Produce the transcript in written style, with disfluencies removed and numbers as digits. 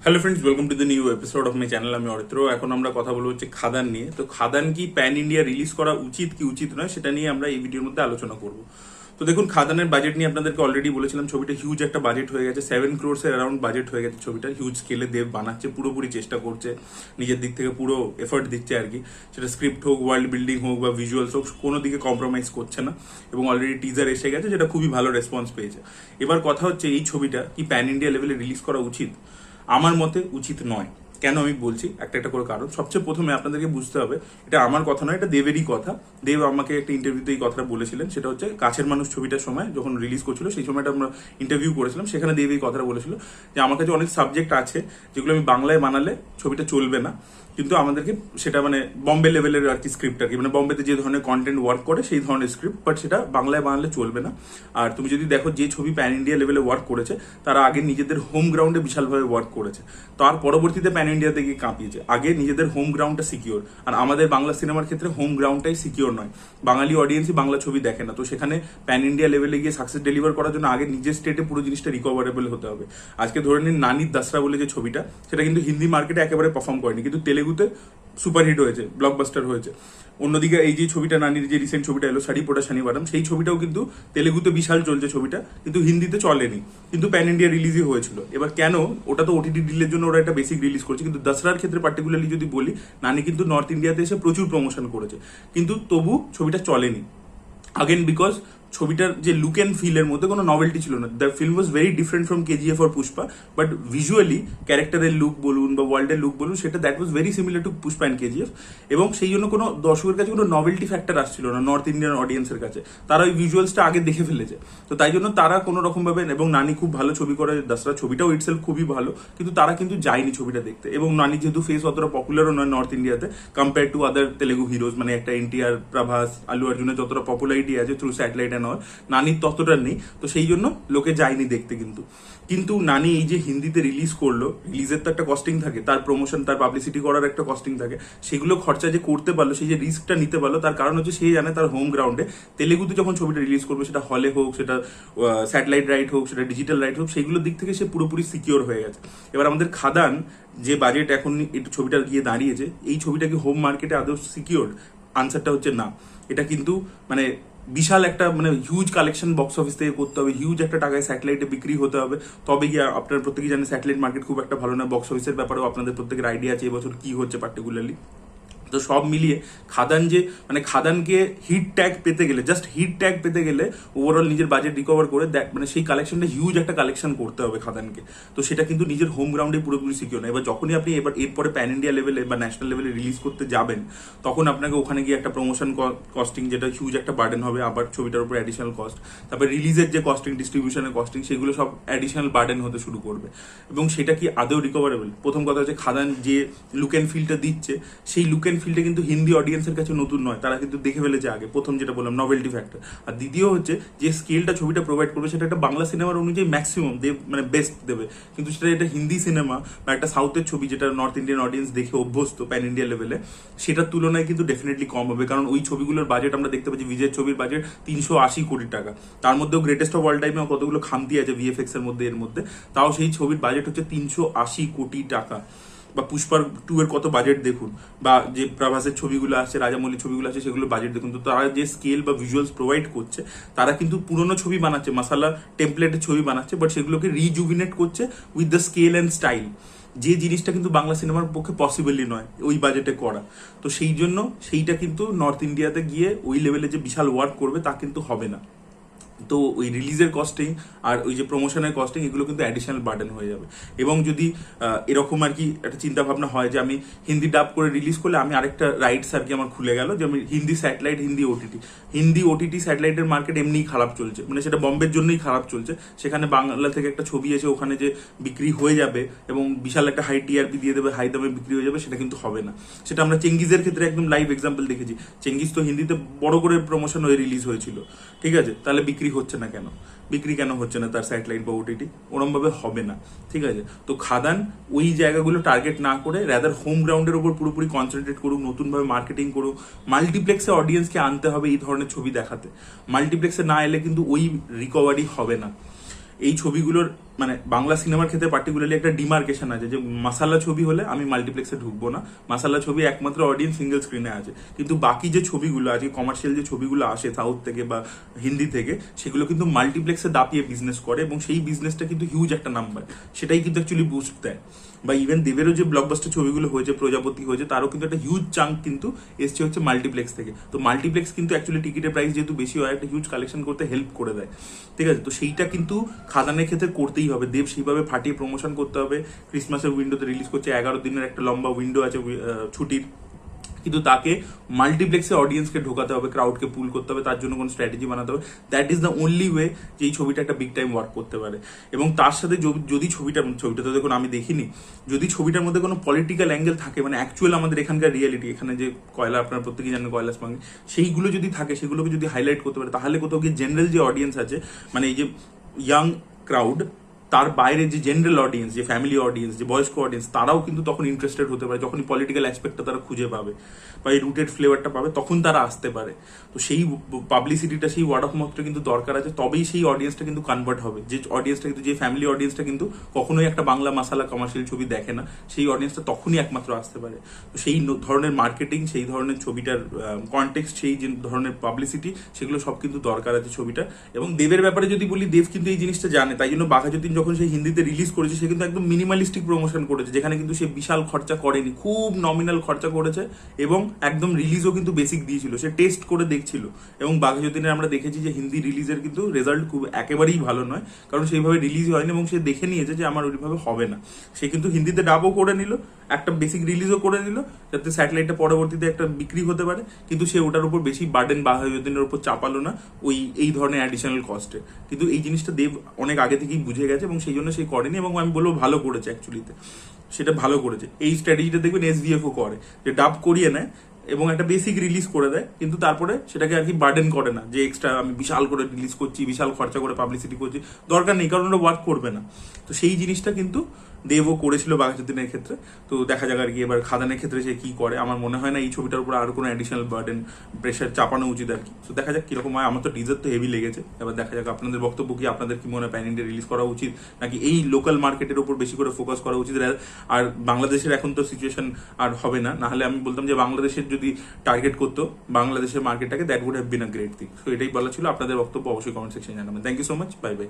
Hello friends, welcome to the new episode of my channel. আমি অরিত্র। এখন আমরা কথা বলবো হচ্ছে খাদান নিয়ে। তো খাদান কি প্যান ইন্ডিয়া রিলিজ করা উচিত কি উচিত নয়, সেটা নিয়ে আমরা এই ভিডিওর মধ্যে আলোচনা করব। তো দেখুন, খাদানের বাজেট নিয়ে আপনাদেরকে অলরেডি বলেছিলাম, ছবিটা হিউজ একটা বাজেট হয়ে গেছে, 7 crores এর অ্যারাউন্ড বাজেট হয়ে গেছে। ছবিটা হিউজ স্কেলে দেব বানাচ্ছে, পুরোপুরি চেষ্টা করছে, নিজের দিক থেকে পুরো এফর্ট দিচ্ছে আর কি। সেটা স্ক্রিপ্ট হোক, ওয়ার্ল্ড বিল্ডিং হোক বা ভিজুয়ালস হোক, কোনো দিকে কম্প্রোমাইজ করছে না। এবং অলরেডি টিজার এসে গেছে, যেটা খুবই ভালো রেসপন্স পেয়েছে। এবার কথা হচ্ছে, এই ছবিটা কি প্যান ইন্ডিয়া লেভেলে রিলিজ করা উচিত? আমার মতে উচিত নয়। কেন আমি বলছি, একটা একটা করে কারণ। সবচেয়ে প্রথমে আপনাদেরকে বুঝতে হবে, এটা আমার কথা নয়, এটা দেবেরই কথা। দেব আমাকে একটা ইন্টারভিউতে এই কথাটা বলেছিলেন। সেটা হচ্ছে কাছের মানুষ ছবিটার সময় যখন রিলিজ করছিল, সেই সময়টা আমরা ইন্টারভিউ করেছিলাম, সেখানে দেব এই কথাটা বলেছিল যে আমার কাছে অনেক সাবজেক্ট আছে যেগুলো আমি বাংলায় বানালে ছবিটা চলবে না, কিন্তু আমাদেরকে সেটা মানে বম্বে লেভেলের আর কি স্ক্রিপ্ট আর কি, মানে বম্বেতে যে ধরনের কন্টেন্ট ওয়ার্ক করে সেই ধরনের স্ক্রিপ্ট, বাট সেটা বাংলায় বানালে চলবে না। আর তুমি যদি দেখো, যে ছবি প্যান ইন্ডিয়া লেভেলে ওয়ার্ক করেছে, তারা আগে নিজেদের হোম গ্রাউন্ডে বিশালভাবে ওয়ার্ক করেছে, তার পরবর্তীতে প্যান ইন্ডিয়াতে গিয়ে কাঁপিয়েছে। আগে নিজেদের হোম গ্রাউন্ডটা সিকিওর, আর আমাদের বাংলা সিনেমার ক্ষেত্রে হোম গ্রাউন্ডটাই সিকিওর নয়। বাঙালি অডিয়েন্সই বাংলা ছবি দেখে না, তো সেখানে প্যান ইন্ডিয়া লেভেলে গিয়ে সাকসেস ডেলিভার করার জন্য আগে নিজের স্টেটে পুরো জিনিসটা রিকভারেবল হতে হবে। আজকে ধরে নিন নানির দাসরা বলে যে ছবিটা, সেটা কিন্তু হিন্দি মার্কেটে একেবারে পারফর্ম করেনি, কিন্তু তেলেগুতে সুপারহিট হয়েছে, ব্লকবাস্টার হয়েছে। অন্যদিকে এই যে ছবিটা নানির যে রিসেন্ট ছবিটা এলো, শাড়ি পোটা শানিবারাম, সেই ছবিটাও কিন্তু তেলেগুতে বিশাল চলছে ছবিটা, কিন্তু হিন্দিতে চলেনি, কিন্তু প্যান ইন্ডিয়া রিলিজই হয়েছিল। এবার কেন? ওটা তো ওটিটি ডিলের জন্য ওরা একটা বেসিক রিলিজ করছে, কিন্তু দসরার ক্ষেত্রে পার্টিকুলারলি যদি বলি, নানি কিন্তু নর্থ ইন্ডিয়াতে এসে প্রচুর প্রমোশন করেছে, কিন্তু তবু ছবিটা চলেনি। আগেন বিকজ ছবিটার যে লুক অ্যান্ড ফিলের মধ্যে কোনো নভেলটি ছিল না। The film was very different from KGF or Pushpa, but visually ক্যারেক্টারের লুক বলুন বা ওয়ার্ল্ডের লুক বলুন, সেটা that was very similar to Pushpa and KGF. এবং সেই জন্য কোনো দর্শকের কাছে কোনো নভেলটি ফ্যাক্টর আসছিল না নর্থ ইন্ডিয়ান অডিয়েন্সের কাছে। তারা ওই ভিজুয়ালসটা আগে দেখে ফেলেছে, তো তাই জন্য তারা কোনো রকম ভাবে, এবং নানি খুব ভালো ছবি করে, দসরা ছবিটাও ইটসেলফ খুবই ভালো, কিন্তু তারা কিন্তু যায়নি ছবিটা দেখতে। এবং নানি যেহেতু ফেস অতটা পপুলারও নয় নর্থ ইন্ডিয়াতে compare to other Telugu heroes, মানে একটা এনটিআর, প্রভাস, আলু অর্জুনের যতটা পপুলারিটি আছে থ্রু স্যাটেলাইট অ্যান্ড অল, নানির ততটা নেই। তো সেই জন্য লোকে যায়নি দেখতে। কিন্তু নানি এই যে হিন্দিতে রিলিজ করলো, রিলিজের তো একটা কস্টিং থাকে, তার প্রমোশন, তার পাবলিসিটি করার একটা কস্টিং থাকে, সেগুলো খরচা যে করতে পারলো, সেই যে রিস্কটা নিতে পারলো, তার কারণ হচ্ছে সে জানে তার হোম গ্রাউন্ডে তেলেগুতে যখন ছবিটা রিলিজ করবে, সেটা হলে হোক, সেটা স্যাটেলাইট রাইট হোক, সেটা ডিজিটাল রাইট হোক, সেইগুলোর দিক থেকে সে পুরোপুরি সিকিওর হয়ে গেছে। এবার আমাদের খাদান যে বাজেট এখন একটু ছবিটা গিয়ে দাঁড়িয়েছে, এই ছবিটা কি হোম মার্কেটে আদৌ সিকিওর? আনসারটা হচ্ছে না। এটা কিন্তু মানে বিশাল একটা মানে হিউজ কালেকশন বক্স অফিস থেকে করতে হবে, হিউজ একটা টাকায় স্যাটেলাইটে বিক্রি হতে হবে, তবে গিয়ে আপনার প্রত্যেকেই জানেন স্যাটেলাইট মার্কেট খুব একটা ভালো না। বক্স অফিসের ব্যাপারেও আপনাদের প্রত্যেকের আইডিয়া আছে এবছর কি হচ্ছে পার্টিকুলারলি। তো সব মিলিয়ে খাদান যে মানে খাদানকে হিট ট্যাগ পেতে গেলে, জাস্ট হিট ট্যাগ পেতে গেলে ওভারঅল নিজের বাজেট রিকভার করে মানে সেই কালেকশনটা হিউজ একটা কালেকশন করতে হবে খাদানকে। তো সেটা কিন্তু নিজের হোম গ্রাউন্ডে পুরোপুরি সিকিউর না। এবার যখনই আপনি এরপরে প্যান ইন্ডিয়া লেভেলে বা ন্যাশনাল লেভেলে রিলিজ করতে যাবেন, তখন আপনাকে ওখানে গিয়ে একটা প্রমোশন কস্টিং, যেটা হিউজ একটা বার্ডেন হবে, আবার ছবিটার উপর অ্যাডিশনাল কস্ট, তারপর রিলিজের যে কস্টিং, ডিস্ট্রিবিউশনের কস্টিং, সেগুলো সব অ্যাডিশনাল বার্ডেন হতে শুরু করবে। এবং সেটা কি আদৌ রিকভারেবল? প্রথম কথা হচ্ছে, খাদান যে লুক অ্যান্ড ফিলটা দিচ্ছে, সেই লুক অ্যান্ড ফিলটা কিন্তু হিন্দি অডিয়েন্সের কাছে নতুন নয়, তারা কিন্তু দেখে ফেলেছে আগে। প্রথম যেটা বললাম, নভেলটি ফ্যাক্টর। আর দ্বিতীয় হচ্ছে, যে স্কেলটা ছবিটা প্রোভাইড করবে, সেটা একটা বাংলা সিনেমার অনুযায়ী ম্যাক্সিমাম মানে বেস্ট দেবে, কিন্তু সেটা এটা হিন্দি সিনেমা বা একটা সাউথের ছবি, যেটা নর্থ ইন্ডিয়ান অডিয়েন্স দেখে অভ্যস্ত প্যান ইন্ডিয়া লেভেলে, সেটার তুলনায় কিন্তু ডেফিনেটলি কম হবে। কারণ ওই ছবিগুলোর বাজেট আমরা দেখতে পাচ্ছি, বিজয়ের ছবির বাজেট 380 কোটি টাকা, তার মধ্যেও গ্রেটেস্ট অফ অল টাইমে কতগুলো খামতি আছে ভিএফএক্স এর মধ্যে, এর মধ্যে তাও সেই ছবির বাজেট হচ্ছে 380 কোটি টাকা। বা পুষ্পার 2 এর কত বাজেট দেখুন, বা যে প্রভাসের ছবিগুলো আছে, রাজামৌলির ছবিগুলো আছে, সেগুলো বাজেট দেখুন। তো তারা যে স্কেল বা ভিজুয়ালস প্রোভাইড করছে, তারা কিন্তু পুরোনো ছবি বানাচ্ছে, মশালা টেমপ্লেটের ছবি বানাচ্ছে, বাট সেগুলোকে রিজুভিনেট করছে with the scale and style, যে জিনিসটা কিন্তু বাংলা সিনেমার পক্ষে পসিবলই নয় ওই বাজেটে করা। তো সেই জন্য সেইটা কিন্তু নর্থ ইন্ডিয়াতে গিয়ে ওই লেভেলে যে বিশাল ওয়ার্ক করবে, তা কিন্তু হবে না। তো ওই রিলিজের কস্টিং আর ওই যে প্রমোশনের কস্টিং, এগুলো কিন্তু অ্যাডিশনাল বার্ডেন হয়ে যাবে। এবং যদি এরকম আর কি একটা চিন্তা ভাবনা হয় যে আমি হিন্দি ডাব করে রিলিজ করলে আমি আরেকটা রাইটস আর কি আমার খুলে গেল, যে আমি হিন্দি স্যাটেলাইট, হিন্দি ওটিটি স্যাটেলাইটের মার্কেট এমনিই খারাপ চলছে, মানে সেটা বম্বের জন্যই খারাপ চলছে। সেখানে বাংলা থেকে একটা ছবি এসে ওখানে যে বিক্রি হয়ে যাবে এবং বিশাল একটা হাই টিআরপি দিয়ে দেবে, হাই দামে বিক্রি হয়ে যাবে, সেটা কিন্তু হবে না। সেটা আমরা চেঙ্গিজের ক্ষেত্রে একদম লাইভ এক্সাম্পল দেখেছি। চেঙ্গিজ তো হিন্দিতে বড় করে প্রমোশন হয়ে রিলিজ হয়েছিল, ঠিক আছে, তাহলে বিক্রি হচ্ছে না কেন? বিক্রি কেন হচ্ছে না তার স্যাটেলাইট বা ওটিটি? ওরম ভাবে হবে না, ঠিক আছে। তো খাদান ওই জায়গাগুলো টার্গেট না করে রাদার হোম গ্রাউন্ডের উপর পুরোপুরি কনসেন্ট্রেট করুক, নতুনভাবে মার্কেটিং করুক। মাল্টিপ্লেক্সে অডিয়েন্সকে আনতে হবে এই ধরনের ছবি দেখাতে। মাল্টিপ্লেক্সে না এলে কিন্তু ওই রিকভারি হবে না। এই ছবিগুলোর মানে বাংলা সিনেমার ক্ষেত্রে পার্টিকুলারলি একটা ডিমার্কেশন আছে যে মাসালা ছবি হলে আমি মাল্টিপ্লেক্সে ঢুকবো না, মাসালা ছবি একমাত্র অডিয়েন্স সিঙ্গেল স্ক্রিনে আছে। কিন্তু বাকি যে ছবিগুলো আছে, কমার্শিয়াল যে ছবিগুলো আসে সাউথ থেকে বা হিন্দি থেকে, সেগুলো কিন্তু মাল্টিপ্লেক্সে দাপিয়ে বিজনেস করে এবং সেই বিজনেসটা কিন্তু হিউজ একটা নাম্বার, সেটাই কিন্তু অ্যাকচুয়ালি বুস্ট দেয়। বা ইভেন দেবেরও যে ব্লকবাস্টার ছবিগুলো হয়েছে, প্রজাপতি হয়েছে, তারও কিন্তু একটা হিউজ চাঙ্ক কিন্তু এসছে হচ্ছে মাল্টিপ্লেক্স থেকে। তো মাল্টিপ্লেক্স কিন্তু অ্যাকচুয়ালি টিকিটের প্রাইস যেহেতু বেশি হয়, একটা হিউজ কালেকশন করতে হেল্প করে দেয়, ঠিক আছে? তো সেইটা কিন্তু খাদানের ক্ষেত্রে করতেই হবে, দেব সেইভাবে ফাটিয়ে প্রমোশন করতে হবে। ক্রিসমাসের উইন্ডোতে রিলিজ করছে, 11 দিনের একটা লম্বা উইন্ডো আছে ছুটির, কিন্তু তাকে মাল্টিপ্লেক্সে অডিয়েন্সকে ঢোকাতে হবে, ক্রাউডকে পুল করতে হবে, তার জন্য কোনো স্ট্র্যাটেজি বানাতে হবে। That is the only way যে এই ছবিটা একটা বিগ টাইম ওয়ার্ক করতে পারে। এবং তার সাথে যদি ছবিটা তো দেখুন আমি দেখিনি, যদি ছবিটার মধ্যে কোনো পলিটিক্যাল অ্যাঙ্গেল থাকে, মানে অ্যাকচুয়াল আমাদের এখানকার রিয়েলিটি, এখানে যে কয়লা আপনার প্রত্যেকেই জানেন কয়লাস ভাঙে, সেইগুলো যদি থাকে, সেগুলোকে যদি হাইলাইট করতে পারে, তাহলে কোথাও গিয়ে জেনারেল যে অডিয়েন্স আছে, মানে এই যে ইয়াং ক্রাউড, তার বাইরে যে জেনারেল অডিয়েন্স, যে ফ্যামিলি অডিয়েন্স, যে বয়স্ক অডিয়েন্স, তারাও কিন্তু তখন ইন্টারেস্টেড হতে পারে। যখনই পলিটিক্যাল অ্যাসপেক্টটা তারা খুঁজে পাবে বা এই রুটেড ফ্লেভারটা পাবে, তখন তারা আসতে পারে। তো সেই পাবলিসিটিটা, সেই ওয়ার্ড অফ মাউথটা কিন্তু দরকার আছে, তবেই সেই অডিয়েন্সটা কিন্তু কনভার্ট হবে। যে অডিয়েন্সটা কিন্তু, যে ফ্যামিলি অডিয়েন্সটা কিন্তু কখনোই একটা বাংলা মাসালা কমার্শিয়াল ছবি দেখে না, সেই অডিয়েন্সটা তখনই একমাত্র আসতে পারে। তো সেই ধরনের মার্কেটিং, সেই ধরনের ছবিটার কনটেক্সট, সেই যে ধরনের পাবলিসিটি, সেগুলো সব কিন্তু দরকার আছে ছবিটা। এবং দেবের ব্যাপারে যদি বলি, দেব কিন্তু এই জিনিসটা জানে, তাই জন্য বাঘাযতীন যখন সে হিন্দিতে রিলিজ করেছে, সে কিন্তু একদম মিনিমালিস্টিক প্রমোশন করেছে, যেখানে কিন্তু সে বিশাল খরচা করেনি, খুব নমিনাল খরচা করেছে এবং একদম রিলিজও কিন্তু বেসিক দিয়েছিল, সে টেস্ট করে দেখছিল। এবং বাঘাযতীনের আমরা দেখেছি যে হিন্দি রিলিজের কিন্তু রেজাল্ট খুব একেবারেই ভালো নয়, কারণ সেইভাবে রিলিজ হয়নি এবং সে দেখে নিয়েছে যে আমার ওইভাবে হবে না। সে কিন্তু হিন্দিতে ডাবও করে নিল, একটা বেসিক রিলিজও করে নিল, যাতে স্যাটেলাইটটা পরবর্তীতে একটা বিক্রি হতে পারে, কিন্তু সে ওটার উপর বেশি বার্ডেন বাঘাযতীনের উপর চাপালো না এই ধরনের অ্যাডিশনাল কস্টে। কিন্তু এই জিনিসটা দেব অনেক আগে থেকেই বুঝে গেছে এবং সেই জন্য সে করেনি, এবং আমি বলবো ভালো করেছে অ্যাকচুয়ালিতে, সেটা ভালো করেছে। এই স্ট্র্যাটেজিটা দেখবেন এসভিএফও করে, যে ডাব করিয়ে নেয় এবং একটা বেসিক রিলিজ করে দেয়, কিন্তু তারপরে সেটাকে আর কি বার্ডেন করে না, যে এক্সট্রা আমি বিশাল করে রিলিজ করছি, বিশাল খরচা করে পাবলিসিটি করছি, দরকার নেই, কারণ ওটা ওয়ার্ক করবে না। তো সেই জিনিসটা কিন্তু দেবও করেছিল বাঘাযতীনের ক্ষেত্রে। তো দেখা যাক আর কি এবার খাদানের ক্ষেত্রে সে কি করে। আমার মনে হয় না এই ছবিটার উপর আর কোনো অ্যাডিশনাল বার্ডেন, প্রেশার চাপানো উচিত আর কি। তো দেখা যাক কিরকম হয়। আমার তো টিজার তো হেভি লেগেছে, এবার দেখা যাক আপনাদের বক্তব্য কি, আপনাদের কি মনে হয়, প্যান ইন্ডিয়া রিলিজ করা উচিত নাকি এই লোকাল মার্কেটের উপর বেশি করে ফোকাস করা উচিত? আর বাংলাদেশের এখন তো সিচুয়েশন আর হবে না, নাহলে আমি বলতাম যে বাংলাদেশের যদি টার্গেট করতো বাংলাদেশের মার্কেটটাকে, that would have been a great thing. তো এটাই বলা ছিল। আপনাদের বক্তব্য অবশ্যই কমেন্ট সেকশনে জানাবেন। Thank you so much, bye by.